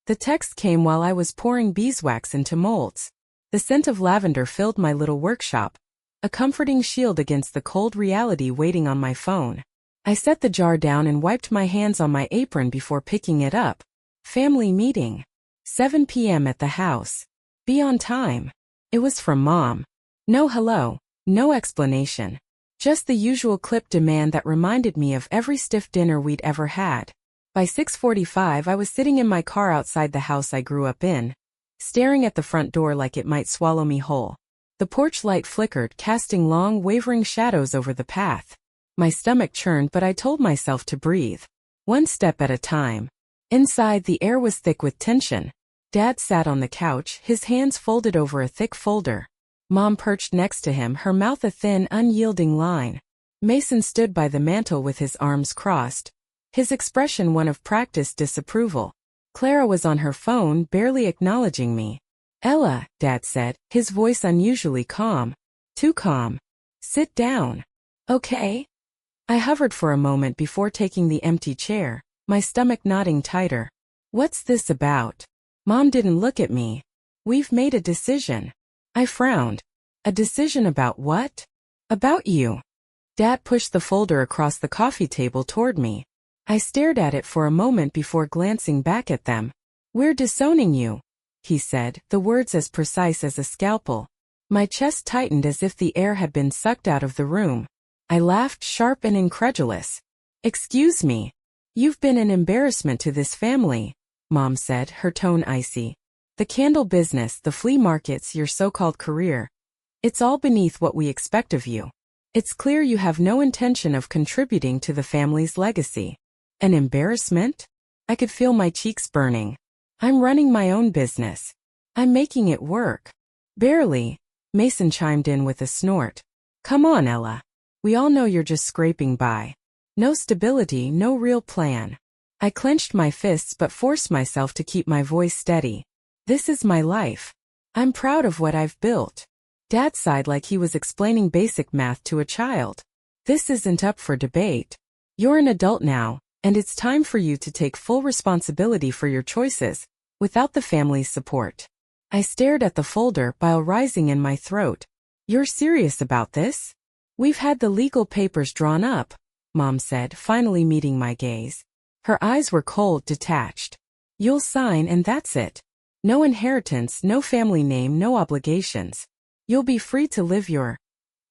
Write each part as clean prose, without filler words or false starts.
The text came while I was pouring beeswax into molds. The scent of lavender filled my little workshop, a comforting shield against the cold reality waiting on my phone. I set the jar down and wiped my hands on my apron before picking it up. Family meeting. 7 p.m. at the house. Be on time. It was from Mom. No hello, no explanation. Just the usual clipped demand that reminded me of every stiff dinner we'd ever had. By 6:45 I was sitting in my car outside the house I grew up in, staring at the front door like it might swallow me whole. The porch light flickered, casting long, wavering shadows over the path. My stomach churned, but I told myself to breathe. One step at a time. Inside, the air was thick with tension. Dad sat on the couch, his hands folded over a thick folder. Mom perched next to him, her mouth a thin, unyielding line. Mason stood by the mantel with his arms crossed, his expression one of practiced disapproval. Clara was on her phone, barely acknowledging me. Ella, Dad said, his voice unusually calm. Too calm. Sit down. Okay? I hovered for a moment before taking the empty chair, my stomach knotting tighter. What's this about? Mom didn't look at me. We've made a decision. I frowned. A decision about what? About you. Dad pushed the folder across the coffee table toward me. I stared at it for a moment before glancing back at them. We're disowning you, he said, the words as precise as a scalpel. My chest tightened as if the air had been sucked out of the room. I laughed, sharp and incredulous. Excuse me. You've been an embarrassment to this family, Mom said, her tone icy. The candle business, the flea markets, your so-called career. It's all beneath what we expect of you. It's clear you have no intention of contributing to the family's legacy. An embarrassment? I could feel my cheeks burning. I'm running my own business. I'm making it work. Barely, Mason chimed in with a snort. Come on, Ella. We all know you're just scraping by. No stability, no real plan. I clenched my fists but forced myself to keep my voice steady. This is my life. I'm proud of what I've built. Dad sighed like he was explaining basic math to a child. This isn't up for debate. You're an adult now, and it's time for you to take full responsibility for your choices, without the family's support. I stared at the folder, bile rising in my throat. You're serious about this? We've had the legal papers drawn up, Mom said, finally meeting my gaze. Her eyes were cold, detached. You'll sign and that's it. No inheritance, no family name, no obligations. You'll be free to live your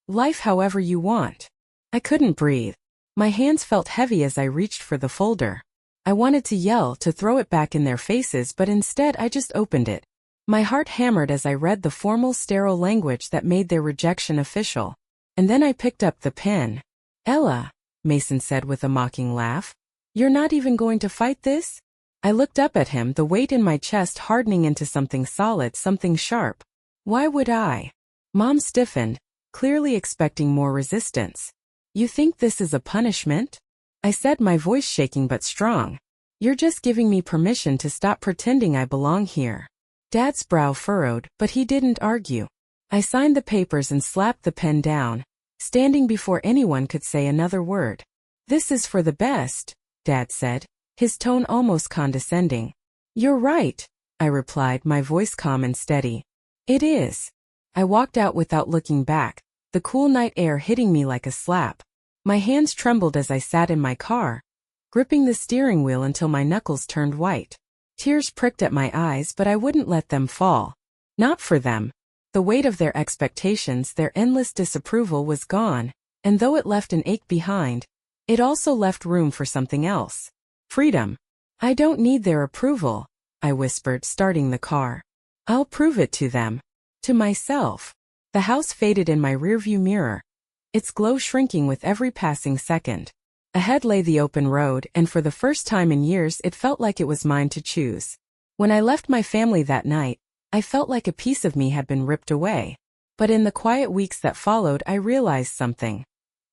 life however you want. I couldn't breathe. My hands felt heavy as I reached for the folder. I wanted to yell, to throw it back in their faces, but instead I just opened it. My heart hammered as I read the formal, sterile language that made their rejection official. And then I picked up the pen. Ella, Mason said with a mocking laugh. You're not even going to fight this? I looked up at him, the weight in my chest hardening into something solid, something sharp. Why would I? Mom stiffened, clearly expecting more resistance. You think this is a punishment? I said, my voice shaking but strong. You're just giving me permission to stop pretending I belong here. Dad's brow furrowed, but he didn't argue. I signed the papers and slapped the pen down, standing before anyone could say another word. This is for the best, Dad said, his tone almost condescending. You're right, I replied, my voice calm and steady. It is. I walked out without looking back, the cool night air hitting me like a slap. My hands trembled as I sat in my car, gripping the steering wheel until my knuckles turned white. Tears pricked at my eyes, but I wouldn't let them fall. Not for them. The weight of their expectations, their endless disapproval was gone, and though it left an ache behind, it also left room for something else. Freedom. I don't need their approval, I whispered, starting the car. I'll prove it to them. To myself. The house faded in my rearview mirror, its glow shrinking with every passing second. Ahead lay the open road, and for the first time in years it felt like it was mine to choose. When I left my family that night, I felt like a piece of me had been ripped away. But in the quiet weeks that followed, I realized something.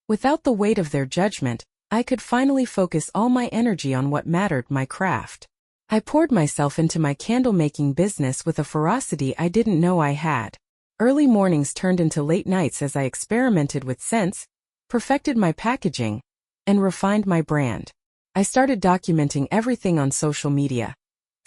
Without the weight of their judgment, I could finally focus all my energy on what mattered, my craft. I poured myself into my candle-making business with a ferocity I didn't know I had. Early mornings turned into late nights as I experimented with scents, perfected my packaging, and refined my brand. I started documenting everything on social media.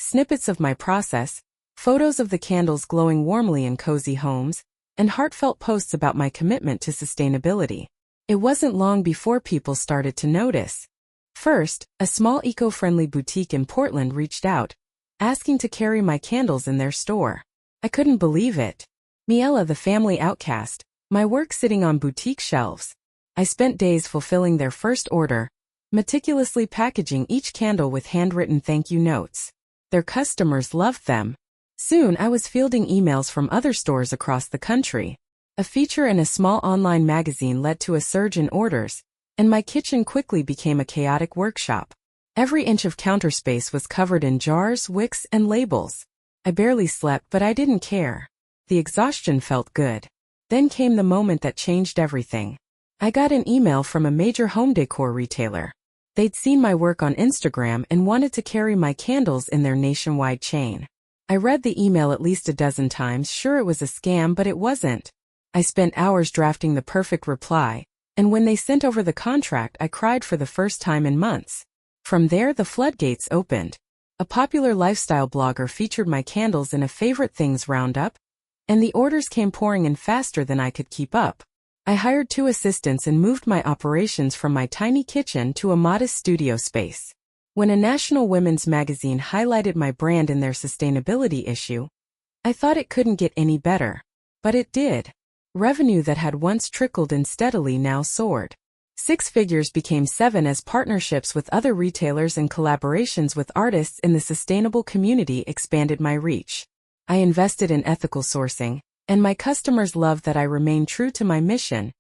snippets of my process, photos of the candles glowing warmly in cozy homes, and heartfelt posts about my commitment to sustainability. It wasn't long before people started to notice. First, a small eco-friendly boutique in Portland reached out, asking to carry my candles in their store. I couldn't believe it. Miela, the family outcast, my work sitting on boutique shelves. I spent days fulfilling their first order, meticulously packaging each candle with handwritten thank you notes. Their customers loved them. Soon I was fielding emails from other stores across the country. A feature in a small online magazine led to a surge in orders, and my kitchen quickly became a chaotic workshop. Every inch of counter space was covered in jars, wicks, and labels. I barely slept, but I didn't care. The exhaustion felt good. Then came the moment that changed everything. I got an email from a major home decor retailer. They'd seen my work on Instagram and wanted to carry my candles in their nationwide chain. I read the email at least a dozen times, sure it was a scam, but it wasn't. I spent hours drafting the perfect reply, and when they sent over the contract, I cried for the first time in months. From there, the floodgates opened. A popular lifestyle blogger featured my candles in a favorite things roundup, and the orders came pouring in faster than I could keep up. I hired 2 assistants and moved my operations from my tiny kitchen to a modest studio space. When a national women's magazine highlighted my brand in their sustainability issue, I thought it couldn't get any better. But it did. Revenue that had once trickled in steadily now soared. 6 figures became 7 as partnerships with other retailers and collaborations with artists in the sustainable community expanded my reach. I invested in ethical sourcing, and my customers loved that I remained true to my mission,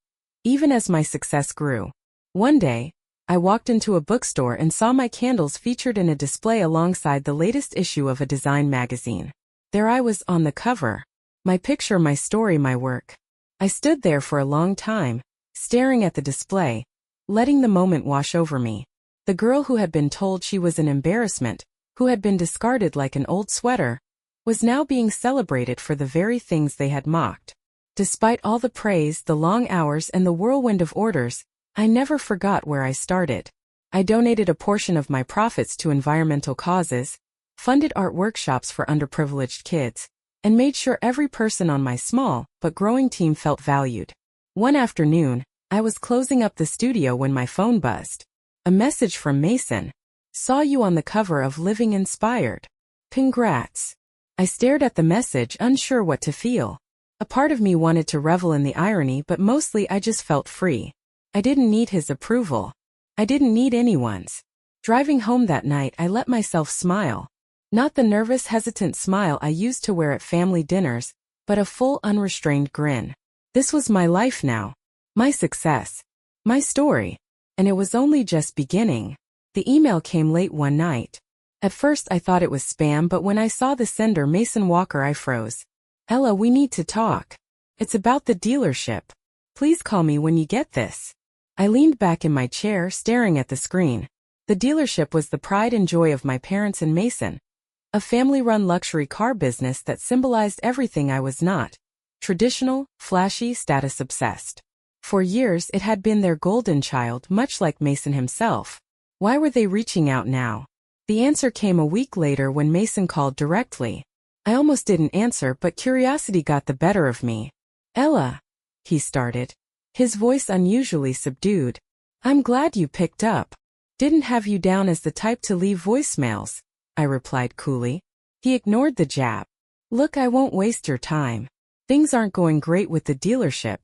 even as my success grew. One day, I walked into a bookstore and saw my candles featured in a display alongside the latest issue of a design magazine. There I was on the cover. My picture, my story, my work. I stood there for a long time, staring at the display, letting the moment wash over me. The girl who had been told she was an embarrassment, who had been discarded like an old sweater, was now being celebrated for the very things they had mocked. Despite all the praise, the long hours, and the whirlwind of orders, I never forgot where I started. I donated a portion of my profits to environmental causes, funded art workshops for underprivileged kids, and made sure every person on my small but growing team felt valued. One afternoon, I was closing up the studio when my phone buzzed. A message from Mason. Saw you on the cover of Living Inspired. Congrats. I stared at the message, unsure what to feel. A part of me wanted to revel in the irony, but mostly I just felt free. I didn't need his approval. I didn't need anyone's. Driving home that night, I let myself smile. Not the nervous, hesitant smile I used to wear at family dinners, but a full, unrestrained grin. This was my life now. My success. My story. And it was only just beginning. The email came late one night. At first I thought it was spam, but when I saw the sender, Mason Walker, I froze. Ella, we need to talk. It's about the dealership. Please call me when you get this. I leaned back in my chair, staring at the screen. The dealership was the pride and joy of my parents and Mason. A family-run luxury car business that symbolized everything I was not. Traditional, flashy, status-obsessed. For years it had been their golden child, much like Mason himself. Why were they reaching out now? The answer came a week later when Mason called directly. I almost didn't answer, but curiosity got the better of me. Ella, he started, his voice unusually subdued. I'm glad you picked up. Didn't have you down as the type to leave voicemails, I replied coolly. He ignored the jab. Look, I won't waste your time. Things aren't going great with the dealership.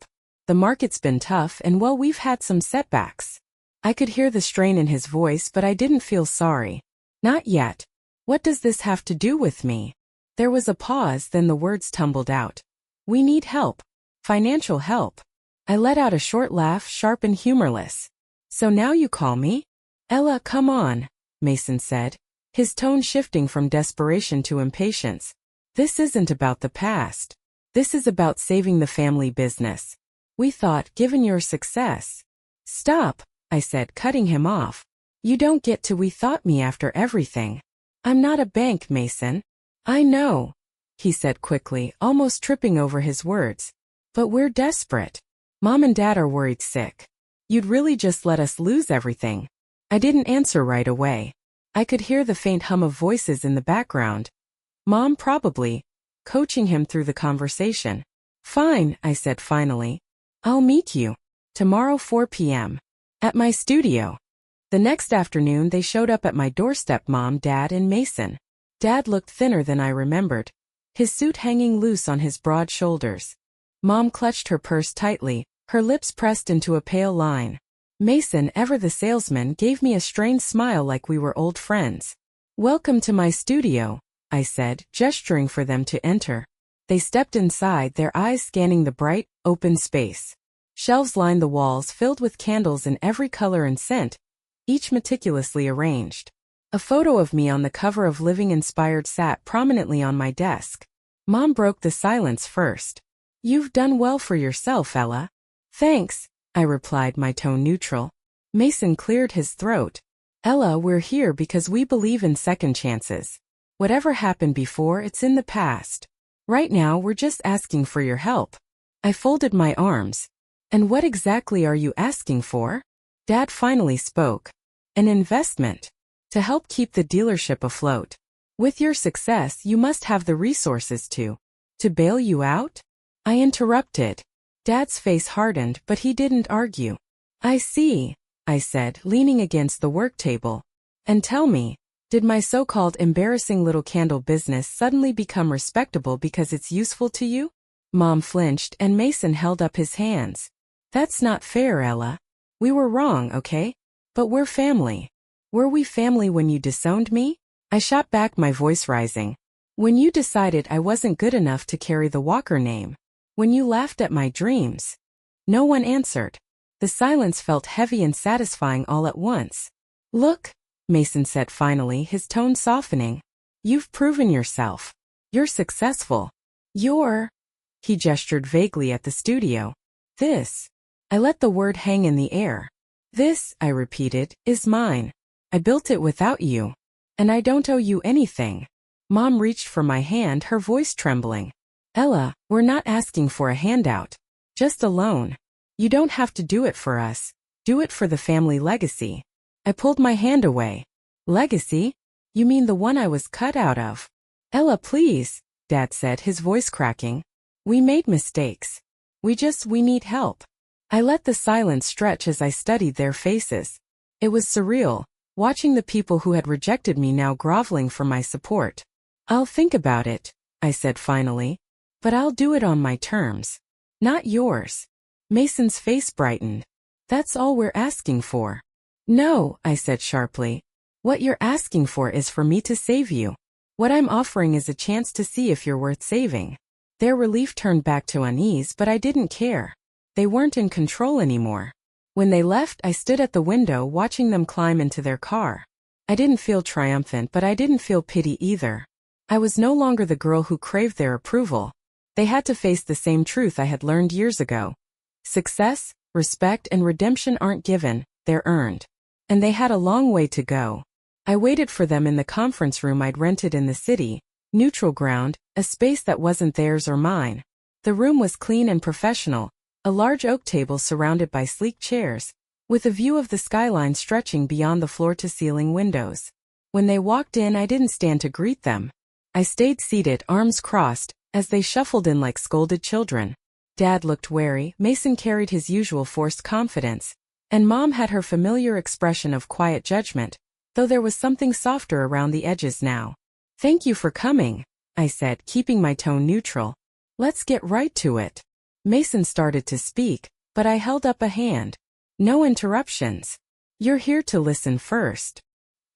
The market's been tough and well, we've had some setbacks. I could hear the strain in his voice, but I didn't feel sorry. Not yet. What does this have to do with me? There was a pause, then the words tumbled out. We need help. Financial help. I let out a short laugh, sharp and humorless. So now you call me? Ella, come on, Mason said, his tone shifting from desperation to impatience. This isn't about the past. This is about saving the family business. We thought, given your success. Stop, I said, cutting him off. You don't get to we thought me after everything. I'm not a bank, Mason. I know, he said quickly, almost tripping over his words. But we're desperate. Mom and Dad are worried sick. You'd really just let us lose everything. I didn't answer right away. I could hear the faint hum of voices in the background. Mom probably, coaching him through the conversation. Fine, I said finally. I'll meet you. Tomorrow 4 p.m. At my studio. The next afternoon they showed up at my doorstep, Mom, Dad, and Mason. Dad looked thinner than I remembered, his suit hanging loose on his broad shoulders. Mom clutched her purse tightly, her lips pressed into a pale line. Mason, ever the salesman, gave me a strained smile like we were old friends. Welcome to my studio, I said, gesturing for them to enter. They stepped inside, their eyes scanning the bright, open space. Shelves lined the walls filled with candles in every color and scent, each meticulously arranged. A photo of me on the cover of Living Inspired sat prominently on my desk. Mom broke the silence first. You've done well for yourself, Ella. Thanks, I replied, my tone neutral. Mason cleared his throat. Ella, we're here because we believe in second chances. Whatever happened before, it's in the past. Right now, we're just asking for your help. I folded my arms. And what exactly are you asking for? Dad finally spoke. An investment. To help keep the dealership afloat. With your success, you must have the resources to bail you out? I interrupted. Dad's face hardened, but he didn't argue. I see, I said, leaning against the work table. And tell me, did my so-called embarrassing little candle business suddenly become respectable because it's useful to you? Mom flinched and Mason held up his hands. That's not fair, Ella. We were wrong, okay? But we're family. Were we family when you disowned me? I shot back, my voice rising. When you decided I wasn't good enough to carry the Walker name. When you laughed at my dreams. No one answered. The silence felt heavy and satisfying all at once. Look, Mason said finally, his tone softening. You've proven yourself. You're successful. He gestured vaguely at the studio. This. I let the word hang in the air. This, I repeated, is mine. I built it without you. And I don't owe you anything. Mom reached for my hand, her voice trembling. Ella, we're not asking for a handout. Just a loan. You don't have to do it for us. Do it for the family legacy. I pulled my hand away. Legacy? You mean the one I was cut out of? Ella, please, Dad said, his voice cracking. We made mistakes. We need help. I let the silence stretch as I studied their faces. It was surreal, watching the people who had rejected me now groveling for my support. I'll think about it, I said finally. But I'll do it on my terms. Not yours. Mason's face brightened. That's all we're asking for. No, I said sharply. What you're asking for is for me to save you. What I'm offering is a chance to see if you're worth saving. Their relief turned back to unease, but I didn't care. They weren't in control anymore. When they left, I stood at the window watching them climb into their car. I didn't feel triumphant, but I didn't feel pity either. I was no longer the girl who craved their approval. They had to face the same truth I had learned years ago. Success, respect, and redemption aren't given, they're earned. And they had a long way to go. I waited for them in the conference room I'd rented in the city, neutral ground, a space that wasn't theirs or mine. The room was clean and professional, a large oak table surrounded by sleek chairs, with a view of the skyline stretching beyond the floor-to-ceiling windows. When they walked in, I didn't stand to greet them. I stayed seated, arms crossed, as they shuffled in like scolded children. Dad looked wary, Mason carried his usual forced confidence, and Mom had her familiar expression of quiet judgment, though there was something softer around the edges now. Thank you for coming, I said, keeping my tone neutral. Let's get right to it. Mason started to speak, but I held up a hand. No interruptions. You're here to listen first.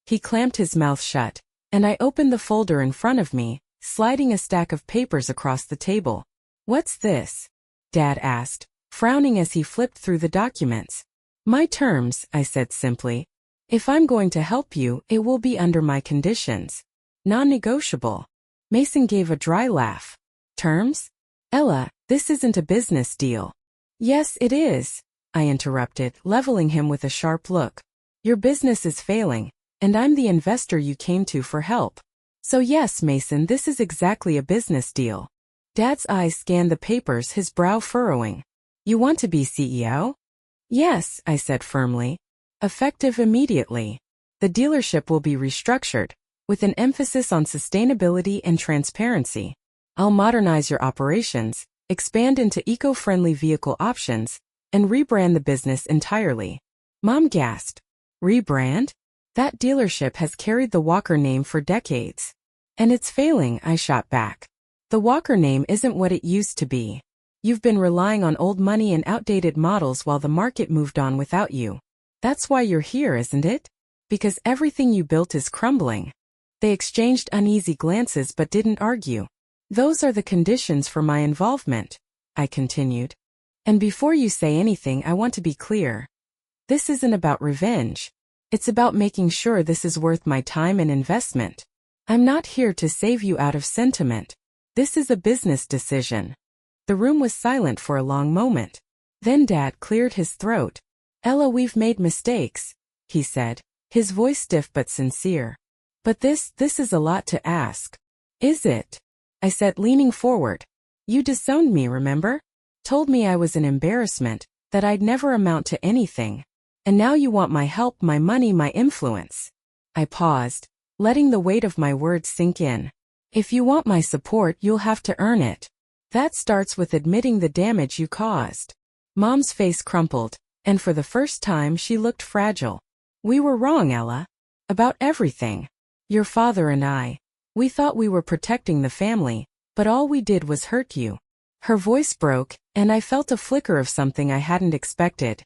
He clamped his mouth shut, and I opened the folder in front of me, sliding a stack of papers across the table. What's this? Dad asked, frowning as he flipped through the documents. My terms, I said simply. If I'm going to help you, it will be under my conditions. Non-negotiable. Mason gave a dry laugh. Terms? Ella, this isn't a business deal. Yes, it is, I interrupted, leveling him with a sharp look. Your business is failing, and I'm the investor you came to for help. So yes, Mason, this is exactly a business deal. Dad's eyes scanned the papers, his brow furrowing. You want to be CEO? Yes, I said firmly. Effective immediately. The dealership will be restructured, with an emphasis on sustainability and transparency. I'll modernize your operations, expand into eco-friendly vehicle options, and rebrand the business entirely. Mom gasped. Rebrand? That dealership has carried the Walker name for decades. And it's failing, I shot back. The Walker name isn't what it used to be. You've been relying on old money and outdated models while the market moved on without you. That's why you're here, isn't it? Because everything you built is crumbling. They exchanged uneasy glances but didn't argue. Those are the conditions for my involvement, I continued. And before you say anything, I want to be clear. This isn't about revenge. It's about making sure this is worth my time and investment. I'm not here to save you out of sentiment. This is a business decision. The room was silent for a long moment. Then Dad cleared his throat. Ella, we've made mistakes, he said, his voice stiff but sincere. But this is a lot to ask. Is it? I said, leaning forward. You disowned me, remember? Told me I was an embarrassment, that I'd never amount to anything. And now you want my help, my money, my influence. I paused, letting the weight of my words sink in. If you want my support, you'll have to earn it. That starts with admitting the damage you caused. Mom's face crumpled, and for the first time she looked fragile. We were wrong, Ella. About everything. Your father and I. We thought we were protecting the family, but all we did was hurt you. Her voice broke, and I felt a flicker of something I hadn't expected.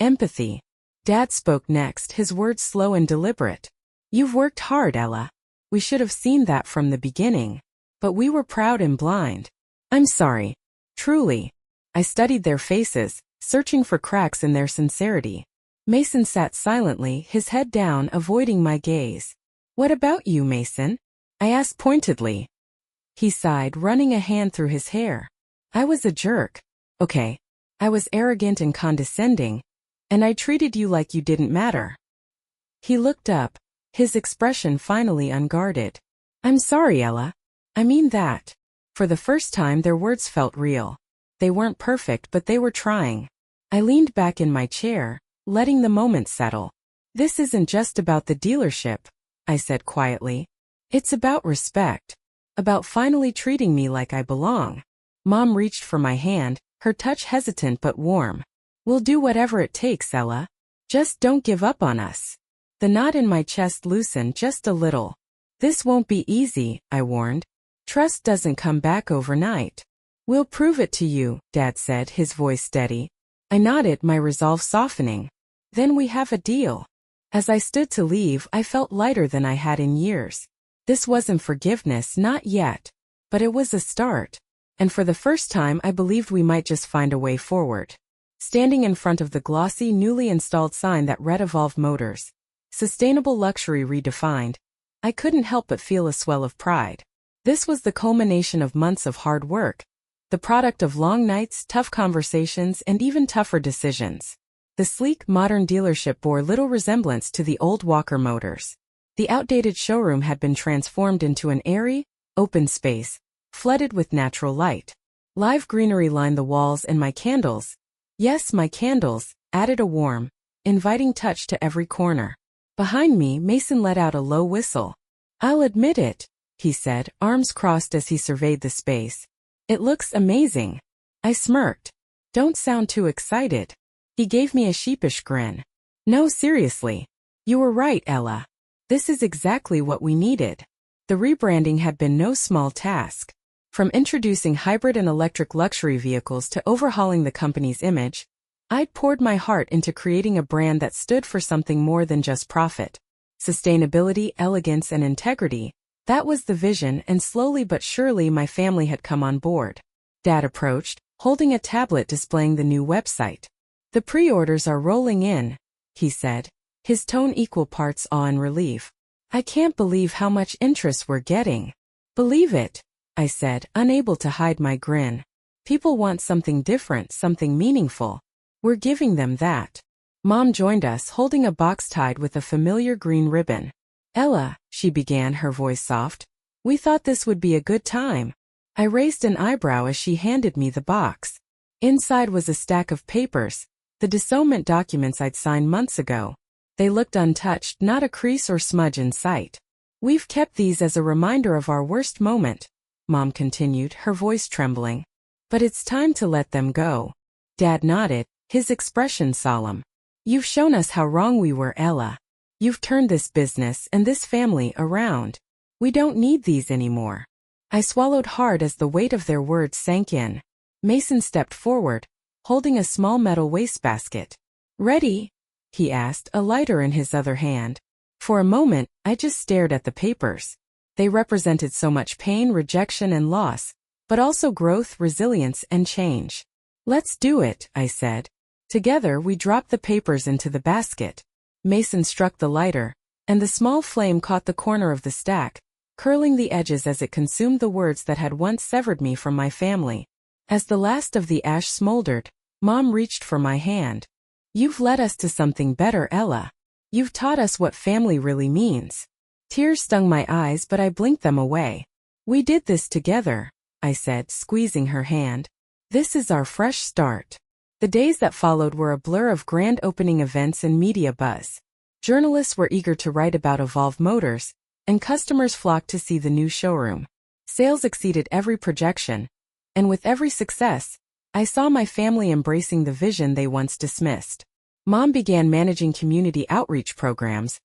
Empathy. Dad spoke next, his words slow and deliberate. You've worked hard, Ella. We should have seen that from the beginning. But we were proud and blind. I'm sorry. Truly. I studied their faces, searching for cracks in their sincerity. Mason sat silently, his head down, avoiding my gaze. What about you, Mason? I asked pointedly. He sighed, running a hand through his hair. I was a jerk. Okay. I was arrogant and condescending, and I treated you like you didn't matter. He looked up, his expression finally unguarded. I'm sorry, Ella. I mean that. For the first time their words felt real. They weren't perfect, but they were trying. I leaned back in my chair, letting the moment settle. This isn't just about the dealership, I said quietly. It's about respect. About finally treating me like I belong. Mom reached for my hand, her touch hesitant but warm. We'll do whatever it takes, Ella. Just don't give up on us. The knot in my chest loosened just a little. This won't be easy, I warned. Trust doesn't come back overnight. We'll prove it to you, Dad said, his voice steady. I nodded, my resolve softening. Then we have a deal. As I stood to leave, I felt lighter than I had in years. This wasn't forgiveness, not yet. But it was a start. And for the first time I believed we might just find a way forward. Standing in front of the glossy, newly installed sign that read Evolve Motors. Sustainable luxury redefined. I couldn't help but feel a swell of pride. This was the culmination of months of hard work. The product of long nights, tough conversations, and even tougher decisions. The sleek, modern dealership bore little resemblance to the old Walker Motors. The outdated showroom had been transformed into an airy, open space, flooded with natural light. Live greenery lined the walls, and my candles, yes, my candles, added a warm, inviting touch to every corner. Behind me, Mason let out a low whistle. I'll admit it, he said, arms crossed as he surveyed the space. It looks amazing. I smirked. Don't sound too excited. He gave me a sheepish grin. No, seriously. You were right, Ella. This is exactly what we needed. The rebranding had been no small task. From introducing hybrid and electric luxury vehicles to overhauling the company's image, I'd poured my heart into creating a brand that stood for something more than just profit. Sustainability, elegance, and integrity. That was the vision, and slowly but surely my family had come on board. Dad approached, holding a tablet displaying the new website. The pre-orders are rolling in, he said, his tone equal parts awe and relief. I can't believe how much interest we're getting. Believe it, I said, unable to hide my grin. People want something different, something meaningful. We're giving them that. Mom joined us, holding a box tied with a familiar green ribbon. Ella, she began, her voice soft. We thought this would be a good time. I raised an eyebrow as she handed me the box. Inside was a stack of papers, the disownment documents I'd signed months ago. They looked untouched, not a crease or smudge in sight. "We've kept these as a reminder of our worst moment," Mom continued, her voice trembling. "But it's time to let them go." Dad nodded, his expression solemn. "You've shown us how wrong we were, Ella. You've turned this business and this family around. We don't need these anymore." I swallowed hard as the weight of their words sank in. Mason stepped forward, holding a small metal wastebasket. "Ready?" he asked, a lighter in his other hand. For a moment, I just stared at the papers. They represented so much pain, rejection, and loss, but also growth, resilience, and change. "Let's do it," I said. Together, we dropped the papers into the basket. Mason struck the lighter, and the small flame caught the corner of the stack, curling the edges as it consumed the words that had once severed me from my family. As the last of the ash smoldered, Mom reached for my hand. "You've led us to something better, Ella. You've taught us what family really means." Tears stung my eyes, but I blinked them away. "We did this together," I said, squeezing her hand. "This is our fresh start." The days that followed were a blur of grand opening events and media buzz. Journalists were eager to write about Evolve Motors, and customers flocked to see the new showroom. Sales exceeded every projection, and with every success, I saw my family embracing the vision they once dismissed. Mom began managing community outreach programs,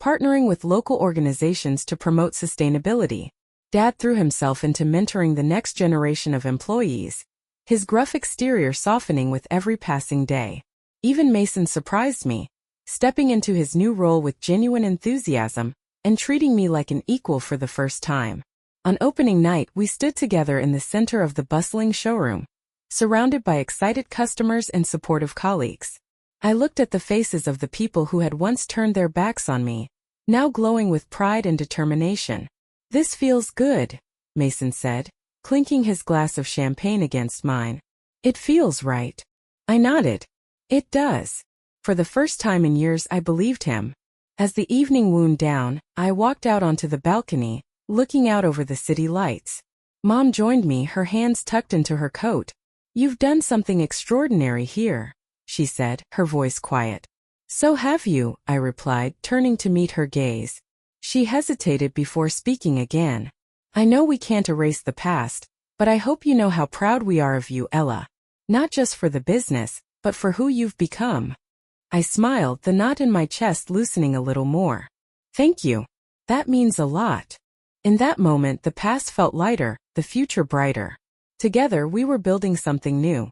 partnering with local organizations to promote sustainability. Dad threw himself into mentoring the next generation of employees, his gruff exterior softening with every passing day. Even Mason surprised me, stepping into his new role with genuine enthusiasm and treating me like an equal for the first time. On opening night, we stood together in the center of the bustling showroom, surrounded by excited customers and supportive colleagues. I looked at the faces of the people who had once turned their backs on me, now glowing with pride and determination. "This feels good," Mason said, clinking his glass of champagne against mine. "It feels right." I nodded. "It does." For the first time in years, I believed him. As the evening wound down, I walked out onto the balcony, looking out over the city lights. Mom joined me, her hands tucked into her coat. "You've done something extraordinary here," she said, her voice quiet. "So have you," I replied, turning to meet her gaze. She hesitated before speaking again. "I know we can't erase the past, but I hope you know how proud we are of you, Ella. Not just for the business, but for who you've become." I smiled, the knot in my chest loosening a little more. "Thank you. That means a lot." In that moment, the past felt lighter, the future brighter. Together, we were building something new.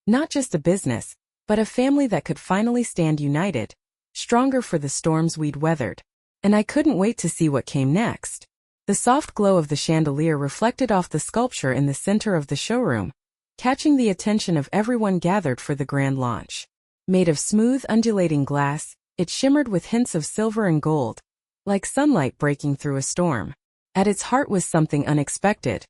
Not just a business, but a family that could finally stand united, stronger for the storms we'd weathered. And I couldn't wait to see what came next. The soft glow of the chandelier reflected off the sculpture in the center of the showroom, catching the attention of everyone gathered for the grand launch. Made of smooth, undulating glass, it shimmered with hints of silver and gold, like sunlight breaking through a storm. At its heart was something unexpected.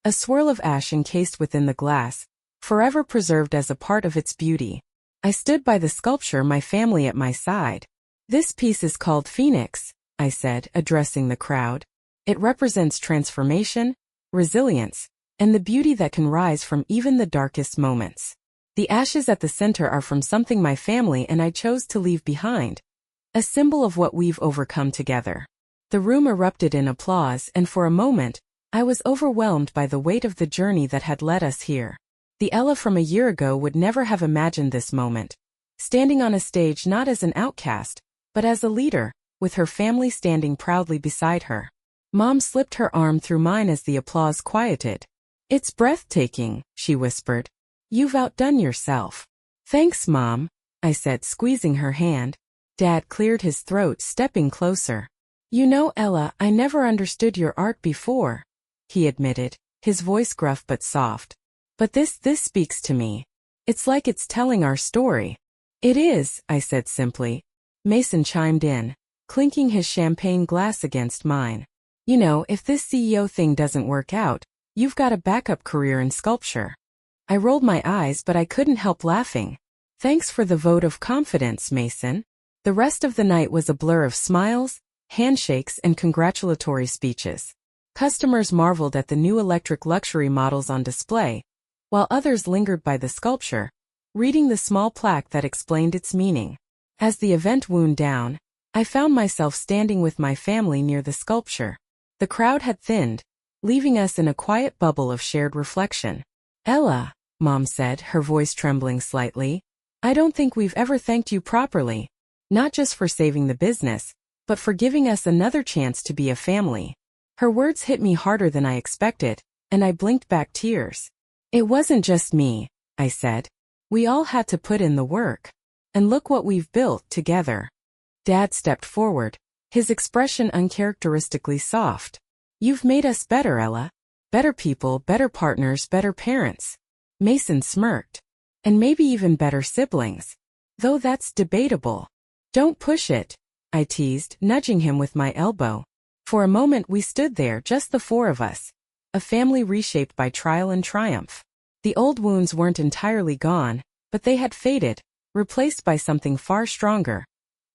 A swirl of ash encased within the glass, forever preserved as a part of its beauty. I stood by the sculpture, my family at my side. "This piece is called Phoenix," I said, addressing the crowd. "It represents transformation, resilience, and the beauty that can rise from even the darkest moments. The ashes at the center are from something my family and I chose to leave behind, a symbol of what we've overcome together." The room erupted in applause, and for a moment, I was overwhelmed by the weight of the journey that had led us here. The Ella from a year ago would never have imagined this moment, standing on a stage not as an outcast, but as a leader, with her family standing proudly beside her. Mom slipped her arm through mine as the applause quieted. "It's breathtaking," she whispered. "You've outdone yourself." "Thanks, Mom," I said, squeezing her hand. Dad cleared his throat, stepping closer. "You know, Ella, I never understood your art before," he admitted, his voice gruff but soft. "But this speaks to me. It's like it's telling our story." "It is," I said simply. Mason chimed in, clinking his champagne glass against mine. "You know, if this CEO thing doesn't work out, you've got a backup career in sculpture." I rolled my eyes, but I couldn't help laughing. "Thanks for the vote of confidence, Mason." The rest of the night was a blur of smiles, handshakes, and congratulatory speeches. Customers marveled at the new electric luxury models on display, while others lingered by the sculpture, reading the small plaque that explained its meaning. As the event wound down, I found myself standing with my family near the sculpture. The crowd had thinned, leaving us in a quiet bubble of shared reflection. Ella, Mom said, her voice trembling slightly, I don't think we've ever thanked you properly. Not just for saving the business, but for giving us another chance to be a family. Her words hit me harder than I expected, and I blinked back tears. It wasn't just me, I said. We all had to put in the work. And look what we've built together. Dad stepped forward, his expression uncharacteristically soft. You've made us better, Ella. Better people, better partners, better parents. Mason smirked. And maybe even better siblings. Though that's debatable. Don't push it, I teased, nudging him with my elbow. For a moment we stood there, just the four of us. A family reshaped by trial and triumph. The old wounds weren't entirely gone, but they had faded, replaced by something far stronger.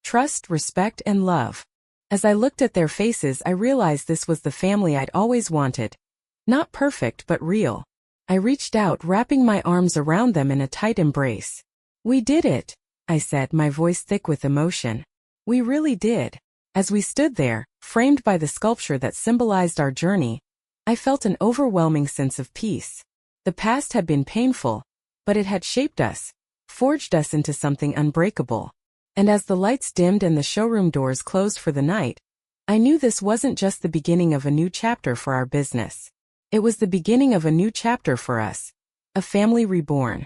Trust, respect, and love. As I looked at their faces, I realized this was the family I'd always wanted. Not perfect, but real. I reached out, wrapping my arms around them in a tight embrace. We did it, I said, my voice thick with emotion. We really did. As we stood there, framed by the sculpture that symbolized our journey, I felt an overwhelming sense of peace. The past had been painful, but it had shaped us, forged us into something unbreakable. And as the lights dimmed and the showroom doors closed for the night, I knew this wasn't just the beginning of a new chapter for our business. It was the beginning of a new chapter for us. A family reborn.